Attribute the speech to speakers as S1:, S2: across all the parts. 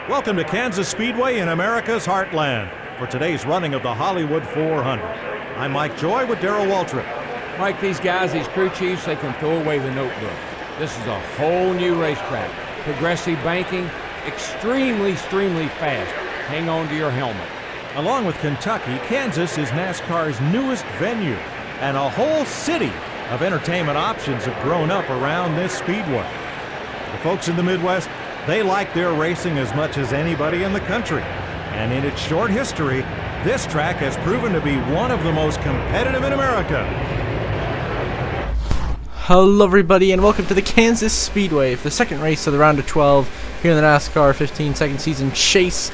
S1: Welcome to Kansas Speedway in America's heartland for today's running of the Hollywood 400. I'm Mike Joy with Darrell Waltrip.
S2: Mike, these guys, these crew chiefs, they can throw away the notebook. This is a whole new racetrack. Progressive banking, extremely fast. Hang on to your helmet.
S1: Along with Kentucky, Kansas is NASCAR's newest venue, and a whole city of entertainment options have grown up around this speedway. The folks in the Midwest, they like their racing as much as anybody in the country. And in its short history, this track has proven to be one of the most competitive in America.
S3: Hello everybody and welcome to the Kansas Speedway for the second race of the round of 12 here in the NASCAR 15-second season chase,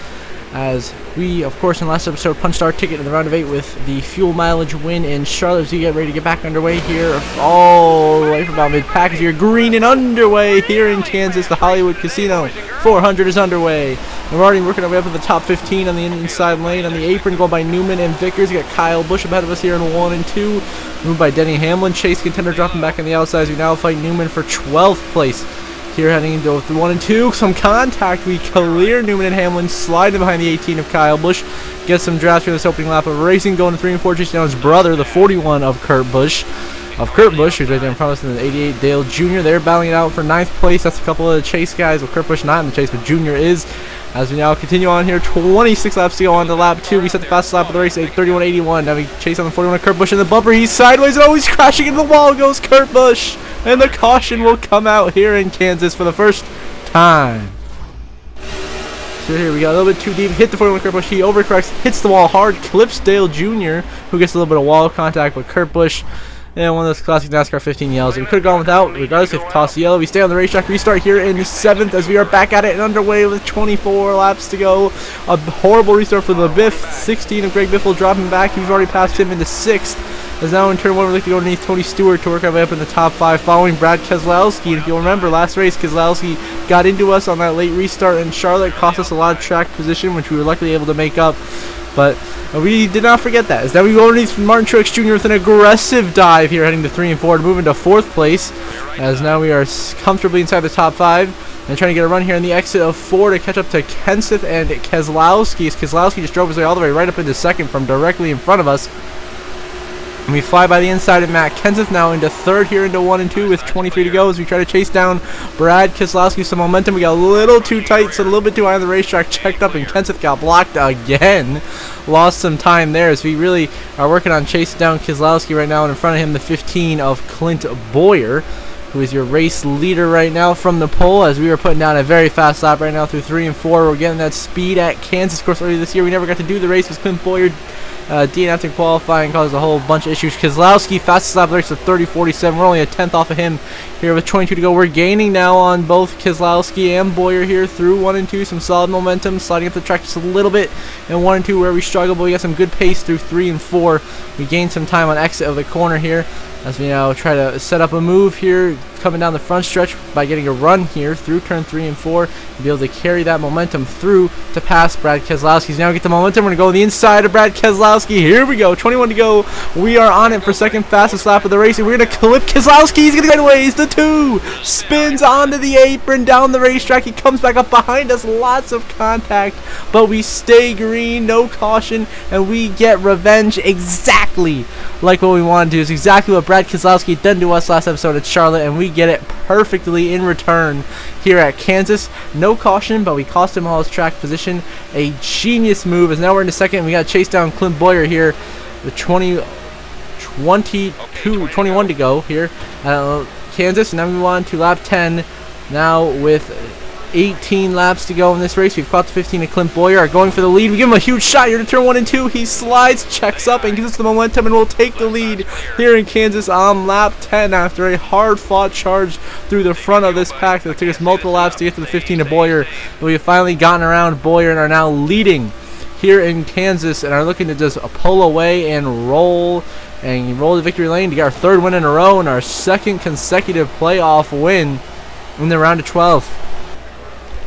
S3: as we, of course, in the last episode punched our ticket in the round of 8 with the fuel mileage win in Charlotte. As we get ready to get back underway here all the way from about mid-pack as we are green and underway here in Kansas. The Hollywood Casino 400 is underway. And we're already working our way up to the top 15 on the inside lane. On the apron, going by Newman and Vickers. We got Kyle Busch ahead of us here in 1 and 2. Moved by Denny Hamlin. Chase contender dropping back on the outside as we now fight Newman for 12th place. Here heading into 1 and 2, some contact. We clear Newman and Hamlin, sliding behind the 18 of Kyle Busch. Get some drafts for this opening lap of racing. Going to 3 and 4, chasing down his brother, the 41 of Kurt Busch. Who's right there in front of us in the 88, Dale Jr. They're battling it out for 9th place. That's a couple of the chase guys, with Kurt Busch not in the chase, but Jr. is. As we now continue on here, 26 laps to go on to lap 2. We set the fastest lap of the race, 8:31.81. Now we chase on the 41 of Kurt Busch in the bumper. He's sideways and always crashing into the wall goes Kurt Busch. And the caution will come out here in Kansas for the first time. So here we go, a little bit too deep. Hit the 41 Kurt Busch. He overcorrects, hits the wall hard, clips Dale Jr., who gets a little bit of wall contact with Kurt Busch. And one of those classic NASCAR 15 yells that we could have gone without, regardless if toss the yellow. We stay on the racetrack. Restart here in 7th as we are back at it and underway with 24 laps to go. A horrible restart for the Biff. 16 of Greg Biffle dropping back. He's already passed him into 6th. As now in turn 1, we're looking to go underneath Tony Stewart to work our way up in the top 5, following Brad Keselowski. And if you'll remember, last race, Keselowski got into us on that late restart in Charlotte, cost us a lot of track position, which we were luckily able to make up. But we did not forget that. As now we go underneath Martin Truex Jr. with an aggressive dive here, heading to 3 and 4, to move into 4th place. As now we are comfortably inside the top 5 and trying to get a run here in the exit of 4 to catch up to Kenseth and Keselowski. As Keselowski just drove his way all the way right up into 2nd from directly in front of us. And we fly by the inside of Matt Kenseth now into 3rd here into 1 and 2 with 23 to go as we try to chase down Brad Keselowski. Some momentum. We got a little too tight, so a little bit too high on the racetrack. Checked up and Kenseth got blocked again. Lost some time there as we really are working on chasing down Keselowski right now. And in front of him, the 15 of Clint Boyer, who is your race leader right now from the pole, as we are putting down a very fast lap right now through 3 and 4. We're getting that speed at Kansas. Of course, earlier this year we never got to do the race with Clint Boyer. DNF'd in qualifying, caused a whole bunch of issues. Keselowski, fastest lap of the race of 30:47. We're only a 10th off of him here with 22 to go. We're gaining now on both Keselowski and Boyer here through 1 and 2. Some solid momentum, sliding up the track just a little bit in 1 and 2 where we struggle, but we got some good pace through 3 and 4. We gained some time on exit of the corner here as we now try to set up a move here coming down the front stretch by getting a run here through turn 3 and 4 and be able to carry that momentum through to pass Brad Keselowski. Now get the momentum. We're going to go on the inside of Brad Keselowski. Here we go. 21 to go. We are on it for second fastest lap of the race, and we're going to clip Keselowski. He's going to get away. He's the 2. Spins onto the apron down the racetrack. He comes back up behind us. Lots of contact, but we stay green. No caution, and we get revenge exactly like what we wanted to. It's exactly what Brad Keselowski had done to us last episode at Charlotte, and we get it perfectly in return here at Kansas. No caution, but we cost him all his track position. A genius move, as now we're into 2nd. We got to chase down Clint Boyer here with 21 to go here at Kansas. And then we move on to lap 10 now with 18 laps to go in this race. We've caught the 15 of Clint Boyer, are going for the lead. We give him a huge shot here to turn 1 and 2. He slides, checks up, and gives us the momentum, and will take the lead here in Kansas on lap 10 after a hard-fought charge through the front of this pack that took us multiple laps to get to the 15 of Boyer. But we have finally gotten around Boyer and are now leading here in Kansas and are looking to just pull away and roll the victory lane to get our 3rd win in a row and our 2nd consecutive playoff win in the round of 12.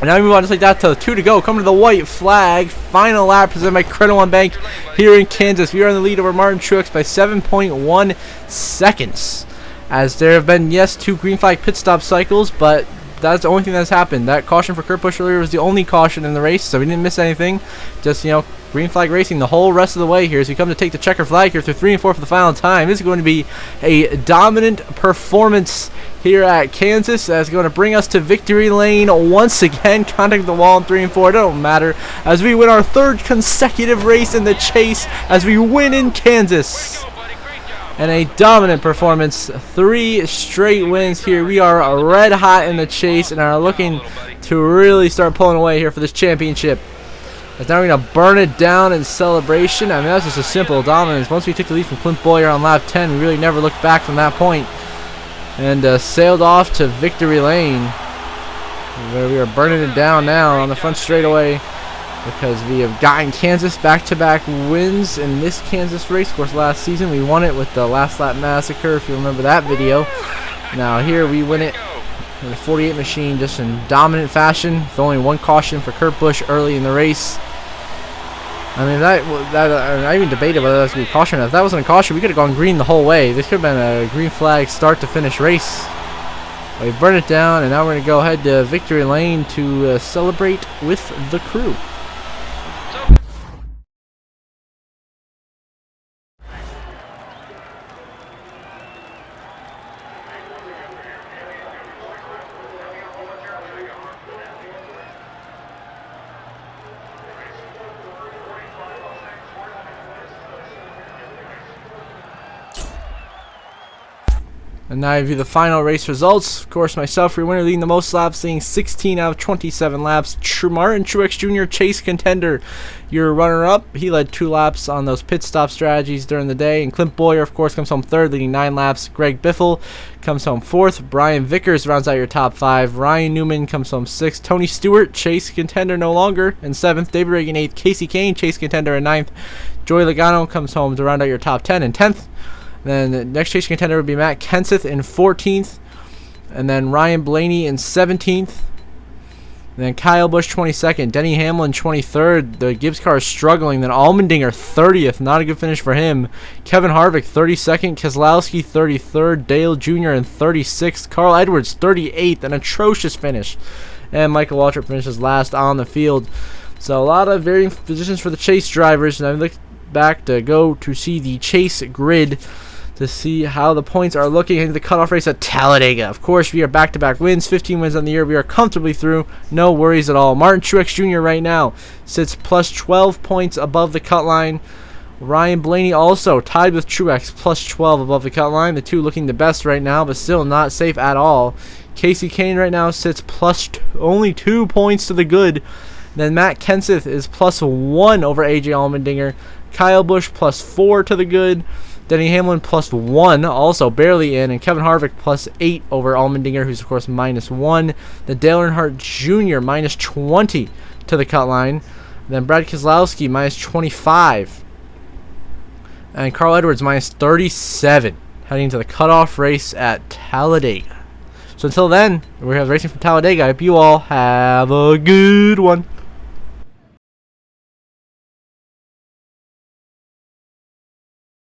S3: And now we move on just like that to 2 to go. Coming to the white flag. Final lap presented by Credit One Bank here in Kansas. We are in the lead over Martin Truex by 7.1 seconds. As there have been, yes, 2 green flag pit stop cycles, but that's the only thing that's happened. That caution for Kurt Busch earlier was the only caution in the race, so we didn't miss anything. Just, green flag racing the whole rest of the way here as we come to take the checker flag here through 3 and 4 for the final time. This is going to be a dominant performance here at Kansas. That's going to bring us to victory lane once again. Contact the wall in 3 and 4. It don't matter as we win our 3rd consecutive race in the chase as we win in Kansas. And a dominant performance. 3 straight wins here. We are red hot in the chase and are looking to really start pulling away here for this championship. As now we're going to burn it down in celebration. I mean, that's just a simple dominance. Once we took the lead from Clint Boyer on lap 10, we really never looked back from that point. And sailed off to victory lane, where we are burning it down now on the front straightaway because we have gotten Kansas back-to-back wins in this Kansas race. Of course, last season we won it with the last lap massacre, if you remember that video. Now here we win it in the 48 machine just in dominant fashion with only 1 caution for Kurt Busch early in the race. I mean, I even debated whether that was going to be a caution or not. If that wasn't a caution, we could have gone green the whole way. This could have been a green flag start to finish race. We burn it down, and now we're going to go ahead to victory lane to celebrate with the crew. And now I view the final race results. Of course, myself, your winner, leading the most laps, leading 16 out of 27 laps. Martin Truex Jr., Chase Contender, your runner-up. He led 2 laps on those pit stop strategies during the day. And Clint Boyer, of course, comes home 3rd, leading 9 laps. Greg Biffle comes home 4th. Brian Vickers rounds out your top 5. Ryan Newman comes home 6th. Tony Stewart, Chase Contender no longer, in 7th. David Reagan 8th. Casey Kane, Chase Contender in 9th. Joey Logano comes home to round out your top 10 in 10th. Then the next chase contender would be Matt Kenseth in 14th. And then Ryan Blaney in 17th. And then Kyle Busch 22nd. Denny Hamlin 23rd. The Gibbs car is struggling. Then Allmendinger 30th. Not a good finish for him. Kevin Harvick 32nd. Keselowski 33rd. Dale Jr. in 36th. Carl Edwards 38th. An atrocious finish. And Michael Waltrip finishes last on the field. So a lot of varying positions for the chase drivers. And I look back to go to see the chase grid to see how the points are looking into the cutoff race at Talladega. Of course, we are back-to-back wins, 15 wins on the year. We are comfortably through, no worries at all. Martin Truex Jr. right now sits plus 12 points above the cut line. Ryan Blaney also tied with Truex, plus 12 above the cut line. The two looking the best right now, but still not safe at all. Casey Kane right now sits plus only 2 points to the good. Then Matt Kenseth is plus 1 over AJ Allmendinger. Kyle Busch plus 4 to the good. Denny Hamlin plus 1, also barely in, and Kevin Harvick plus 8 over Allmendinger, who's of course minus 1. Then Dale Earnhardt Jr. minus 20 to the cut line. Then Brad Keselowski minus 25. And Carl Edwards minus 37, heading to the cutoff race at Talladega. So until then, we have racing from Talladega. I hope you all have a good one.